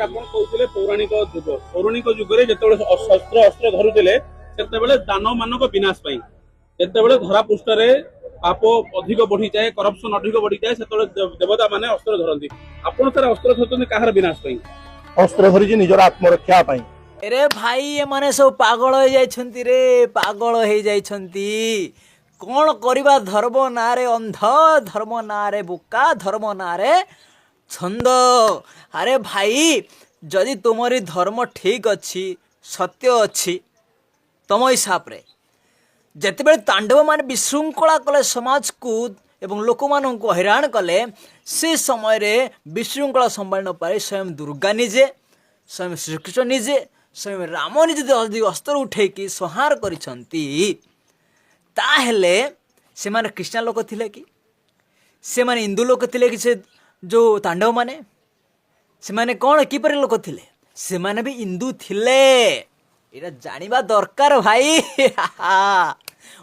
ଆପଣ କହୁଥିଲେ ପୌରାଣିକ ଯୁଗରେ ଯେତେବେଳେ ଶସ୍ତ୍ର ଅସ୍ତ୍ର ଧରୁଥିଲେ ସେତେବେଳେ ଦାନବ ମାନଙ୍କ ବିନାଶ ପାଇଁ, ଯେତେବେଳେ ଧରା ପୃଷ୍ଠରେ ପାପ ଅଧିକ ବଢିଯାଏ, କରପସନ ଅଧିକ ବଢିଯାଏ, ସେତେବେଳେ ଦେବତା ମାନେ ଅସ୍ତ୍ର ଧରନ୍ତି। ଆପଣ ତାର ଅସ୍ତ୍ର ଧରୁଛନ୍ତି କାହାର ବିନାଶ ପାଇଁ? ଅସ୍ତ୍ର ଧରିଛି ନିଜର ଆତ୍ମରକ୍ଷା ପାଇଁ। रे भाई एमाने सब पागल हो जाइछन्ति रे, पागल हो जाइछन्ति। कौन करिबा धर्म नारे अंध, धर्म नारे बुका, धर्म नारे छंद। अरे भाई जदि तुमरी धर्म ठीक अच्छी, सत्य अच्छी, तुम हिसाब रे जितेबाला तांडव मान विशृंखला कले समाज को एवं लोक मान को हैरान कले, से समय रे विशृंखला संभाल न पारे स्वयं दुर्गा निजे, स्वयं श्रीकृष्ण निजे, स्वयं राम निजे अस्त्र उठे कि संहार करिसंती। ताहेले से माने क्रिश्चियन लोक थिले कि से माने हिंदू लोक थिले कि से जो तांडव माने से माने कौन किपर लोक थिले? से माने भी हिंदू थिले, एटा जानिबा दरकार भाई।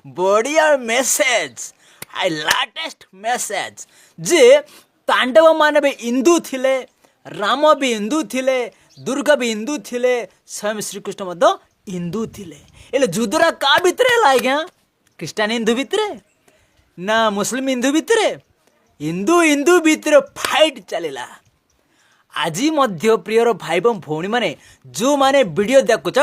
बढ़िया मेसेज, आई लेटेस्ट मेसेज जे तांडव माने भी हिंदू थिले, राम भी हिंदू थिले, दुर्गा भी हिंदू थिले, स्वयं श्रीकृष्ण मध्य हिंदू थिले। एले जुदरा का भितरे आज्ञा? क्रिश्चियन हिंदू भितरे ना मुस्लिम हिंदू भितरे? हिंदू हिंदू भितर फाइट चलेला। आज मध्य प्रियर भाई भौणी माने जो माने वीडियो देखुच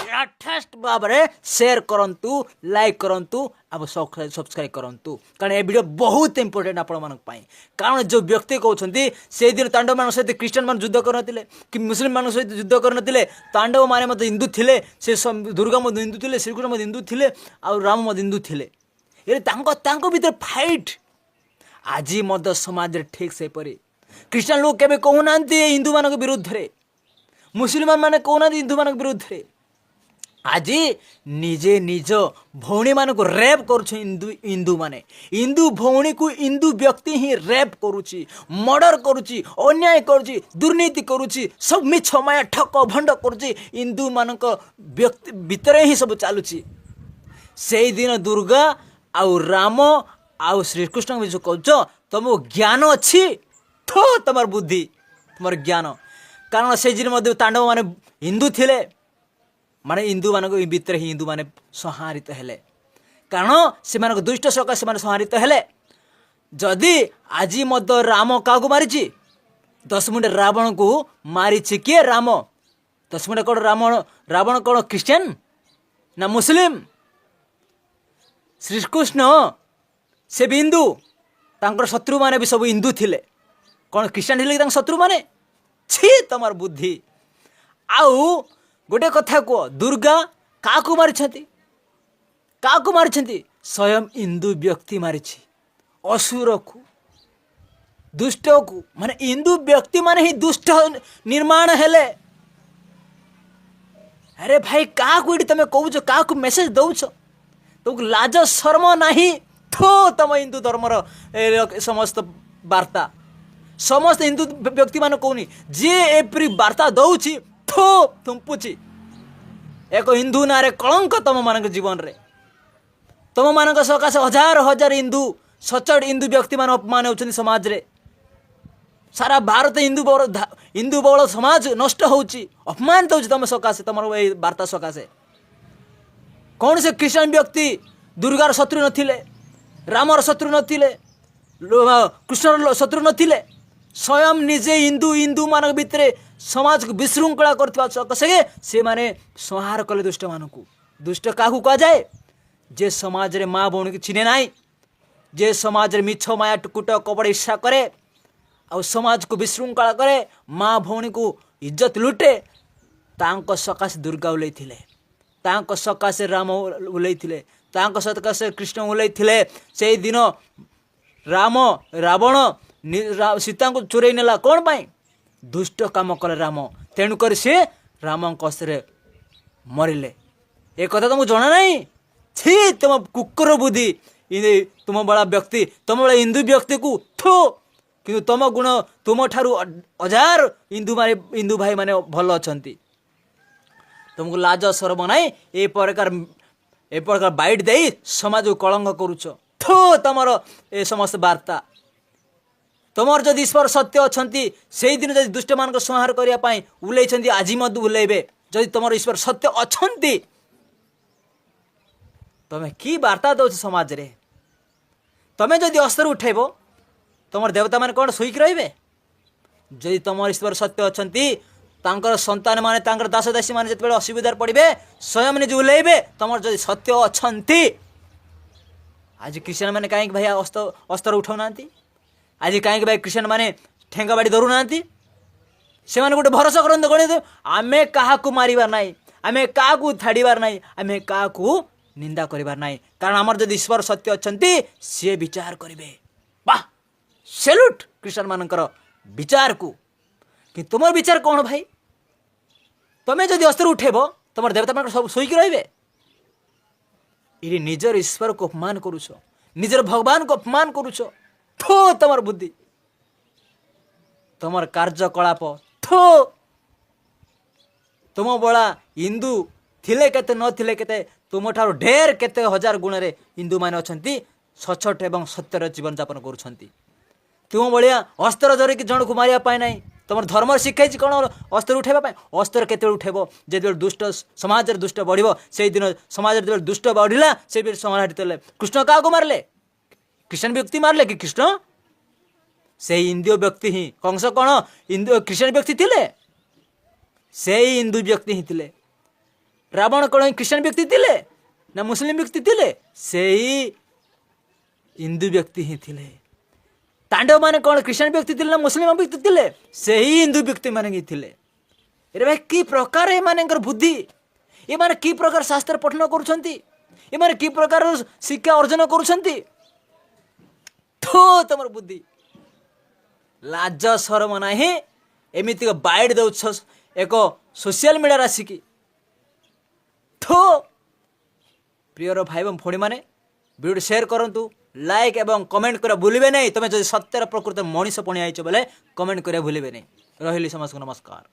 यथेष्ट भाव में शेयर करंतु, लाइक करंतु, अब सब्सक्राइब करंतु, कारण ये वीडियो बहुत इंपोर्टेंट आपण मानक पाई। कारण जो व्यक्ति कहउछंती से दिन तांडव मान सहित क्रिश्चियन मान युद्ध करनथिले कि मुस्लिम मान सहित युद्ध करनथिले, तांडव माने मत हिंदू थिले, से दुर्गा मत हिंदू थिले, श्रीकृष्ण मत हिंदू थिले, आ राम मत हिंदू थिले। ये तांको भीतर फाइट आज मत समाज रे ठीक से परी क्रिश्चियन लोग केबे कहउनांती हिंदू मान विरुद्ध रे, मुस्लिम माने कहउनांती हिंदू मान विरुद्ध रे। आज निजे निज भौणी मान को रेप करुछ हिंदू माने, हिंदू भौणी को हिंदू व्यक्ति ही रेप करुची, मर्डर करुची, अन्याय करुची, दुर्नीति करुची, सब मिछ माया ठक भंड करुची, हिंदू मान व्यक्ति भितर ही सब चलुची। से दिन दुर्गा आउ राम आउ श्रीकृष्ण भी जो कह तुम ज्ञान अच्छी तो तुम बुद्धि तुम ज्ञान, कारण से दिन मध्य तांडव माने हिंदू थिले, माने हिंदू मान भितर ही हिंदू माने संहारित हेले, कारण से दुष्ट सका से संहारित हेले। जदि आज मद राम क्या मारी 10 मुंड रावण को मारी किए? राम 10 मुंड कौन रावण कौन क्रिश्चियन ना मुस्लिम? श्रीकृष्ण से भी हिंदू, तांकर शत्रु माने भी सब हिंदू थिले, कौन क्रिश्चियन थिले कि शत्रु माने? छी तमार बुद्धि। आउ गोटे कथा कह, दुर्गा क्या मारी? स्वयं हिंदू व्यक्ति मारी, असुर को, दुष्ट को, माने हिंदू व्यक्ति माने ही दुष्ट निर्माण हेले। अरे भाई क्या तुम कहूच, क्या मेसेज दौच? तुमको लाज शर्म नहीं तो तुम हिंदू धर्मर समस्त वार्ता समस्त हिंदू व्यक्ति मान कहूनी जे एपरी वार्ता दौची थो तुमपुची एक हिंदू नारे कलंक तुम मान जीवन रे, तुम मान सकाशे हजार हजार हिंदू सचड़ हिंदू व्यक्ति मान अपमान होउछन समाज रे। सारा भारत हिंदू बहुल समाज नष्ट होउची, अपमान दौची तुम सकाशे, तुम वार्ता सकाशे। कौन से क्रिश्चियन व्यक्ति दुर्गार शत्रु नथिले, रामर शत्रु नथिले, कृष्णर शत्रु नथिले? स्वयं निजे हिंदू मान भितर समाज को विशृंखला करथिबा सके से माने संहार कले दुष्ट मान को। दुष्ट काहू कह जाए? जे समाज रे माँ भौणी की चिने नाई, जे समाज रे मिछ माया टुकुट कपड़ ईर्षा करे आ समाज को विशृंखला करे, माँ भौणी को इज्जत लुटे, तांको सकाशे दुर्गा उलैथिले, तांको सकाशे राम उलैथिले, तांको सकाशे कृष्ण उलैथिले। से दिन राम रावण सीता को चोरई नेला कौन पाई? दुष्ट काम कले राम, तेणुकर से राम कष्टे मरिले। एक कथा तुमको जना नहीं? छी तुम कुकुर बुद्धि, तुम बड़ा व्यक्ति, तुम बड़ा हिंदू व्यक्ति को थो, कि तुम गुण तुम ठारू हजार हिंदू भाई माने भल अछंती। तुमको लाज शरम नाई? ए प्रकार बाइट दे समाज को कलंक करुच थो तुमर ए समस्त वार्ता। तुमर जदि ईश्वर सत्य अछंती सेही दिन जदि दुष्ट मान संहार करिया पाई उलेइछंती आज मत उलेइबे जदि तुमर ईश्वर सत्य अछंती तमे की वार्ता दो समाज रे तमे जदि अस्त्र उठेबो तुमर देवता मान कोन सोइक रहिबे जदि तुमर ईश्वर सत्य अछंती तांकर संतान माने तांकर दास दासी माने जते बेले असुविधार पड़िबे स्वयं निज उलेइबे तुमर जदि सत्य अछंती आज क्रिश्चियन माने काहे भाई अस्त्र उठाउ नांती आज कहीं भाई क्रिश्चियन माने ठेंगा बाड़ी धरू ना से माने गोटे भरोसा करते गणित आमे क्या मारिबार नाई आमे क्या छाड़बार नाई आमे क्या निंदा करिबार नाई कारण आमर जदि ईश्वर सत्य अछंती सी विचार करिवे वाह सेल्यूट क्रिश्चियन मानकर विचार को कि तुम विचार कौन भाई तमें जदि अस्त्र उठेब तुम देवता मान सब शोक रहिबे ये निजर ईश्वर को अपमान करुछ निजर भगवान को अपमान करुछ थो तमर बुद्धि तमर कार्यकलाप थो तुम बड़ा हिंदू थिले केते न थिले केते तुम ठार ढेर केते हजार गुण रे हिंदू माने अछंती सचोट एवं सत्यर जीवन यापन करुछंती तुम बलिया अस्त्र धरिक जन को मारिया पाए नहीं तुम धर्म शिखाई कौन अस्त्र उठेबा अस्त्र केते उठेब जे दुष्ट समाज दुष्ट बढ़िबो से दिन समाज दुष्ट बढ़िला से समाज कृष्ण क्या मारले क्रिश्चियन व्यक्ति मारले कि कृष्ण से हिंदू व्यक्ति ही कंस कौन हिंदू क्रिश्चियन व्यक्ति थिले से हिंदू व्यक्ति ही थिले रावण कौन क्रिश्चियन व्यक्ति थिले ना मुस्लिम व्यक्ति थिले से हिंदू व्यक्ति ही थिले तांडव माने कौन क्रिश्चियन व्यक्ति थिले ना मुस्लिम व्यक्ति थिले से ही हिंदू व्यक्ति माने ही थिले अरे भाई की प्रकार ए मानेकर बुद्धि ये माने की प्रकार शास्त्र पठन करुछंती ये माने की प्रकार शिक्षा अर्जन करुछंती थो तमर बुद्धि लाज शरम नाही एमिति बाइड दउछ एक सोशल मीडिया आसिकी थो प्रियर भाई एवं भौणी माने वीडियो शेयर करंतु लाइक एवं कमेंट करा भूलिबे नहीं तुम जदि सत्यर प्रकृत मनीष पणी आइछ बोले कमेंट करा भूलिबे नहीं रहिली समस्त नमस्कार।